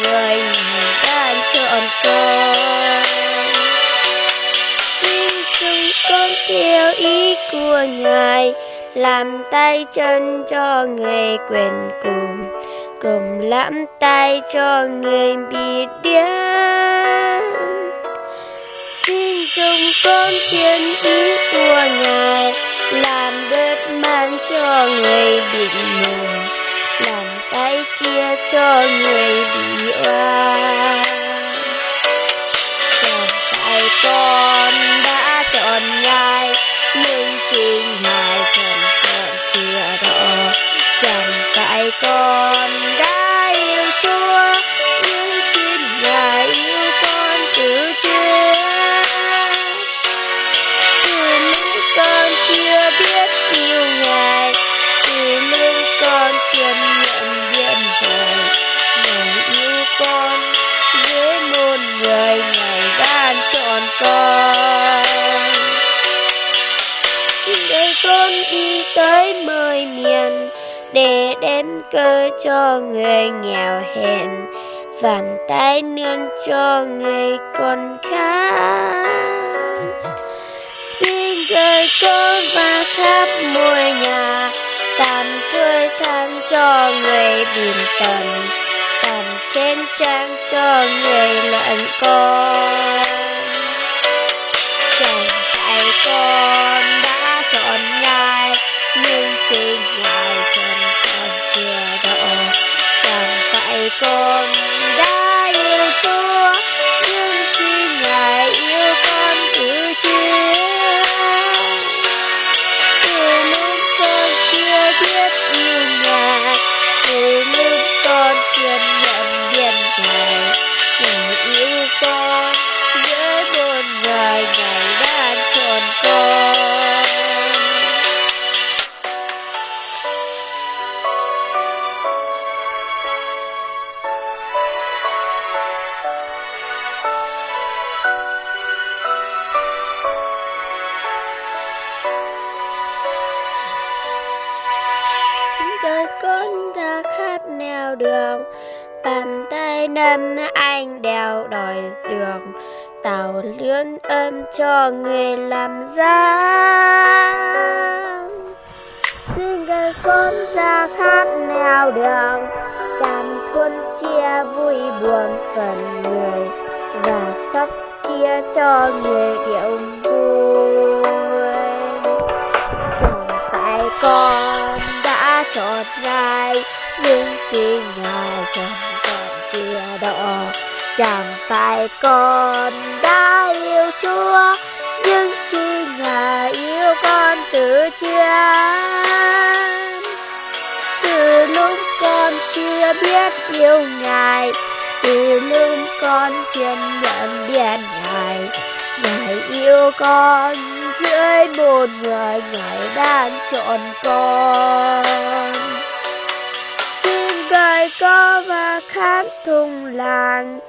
người ban chọn con. Xin dùng con theo ý của Ngài, làm tay chân cho người quyền cùng làm tay cho người bị điên. Xin dùng con thiên ý của Ngài, làm đớt mang cho người bị mù, làm tay kia cho người bị oan. Chẳng phải con đã chọn Ngài, nhưng chính Ngài chọn con chưa rõ. Chẳng phải con đã yêu Chúa, nhưng chính Ngài yêu con từ trước. Từ lúc con chưa biết yêu Ngài, từ lúc con chưa nhận biết Ngài, Ngài yêu con dưới muôn người, Ngài ban chọn con. Xin để con đi tới mọi miền, để đem cớ cho người nghèo hèn, vạn tay nương cho người con khác. Xin gửi con và khắp mọi nhà, tạm tuổi than cho người bình tần, tạm chén trang cho người lẫn con. Chẳng phải con đã chọn Ngài, nhưng chính Ngài chọn con chưa rõ. Chẳng phải con đã yêu Chúa, nhưng chính Ngài yêu con từ trước. Từ lúc con chưa biết yêu Ngài, từ lúc con chưa nhận biết Ngài, Ngài yêu con giữa muôn người, Ngài đã chọn con. Xin cởi con đã khát nẻo đường, bàn tay nắm anh đèo đòi đường, tàu lươn ấm cho người làm ra. Xin cởi con đã khát nẻo đường, cảm thuần chia vui buồn phần người, và sắp chia cho người điệu vui. Chẳng phải con đã chọn Ngài, nhưng chính Ngài chọn con chưa rõ. Chẳng phải con đã yêu Chúa, nhưng chính Ngài yêu con từ trước. Từ lúc con chưa biết yêu Ngài, từ lúc con chưa nhận biết Ngài, Ngài yêu con dưới một người, Ngài đang chọn con. Xin gửi con và khát thùng làng,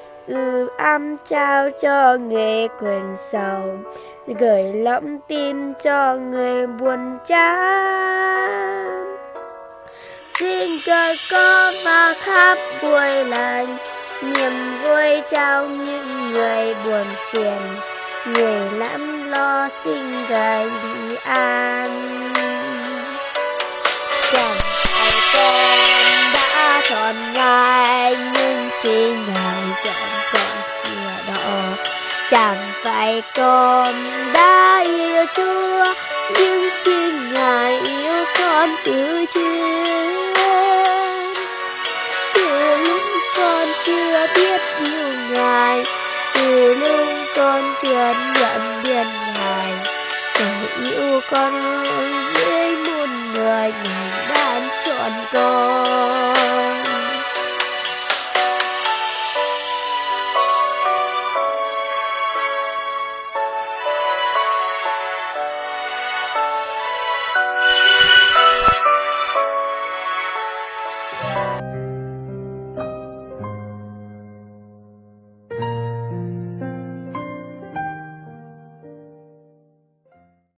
ấm trao cho người quên sầu, gửi lẫm tim cho người buồn chán. Xin gửi con và khắp buổi lành, niềm vui trao những người buồn phiền, người lắm lo xin gửi bị an. Chẳng phải con đã chọn Ngài, nhưng chính Ngài chọn con chưa rõ. Chẳng phải con đã yêu Chúa, nhưng chính Ngài yêu con từ trước. Từ lúc con chưa biết yêu Ngài, từ lúc con chưa nhận biết Ngài, Ngài yêu con dưới muôn người, Ngài ban chọn con.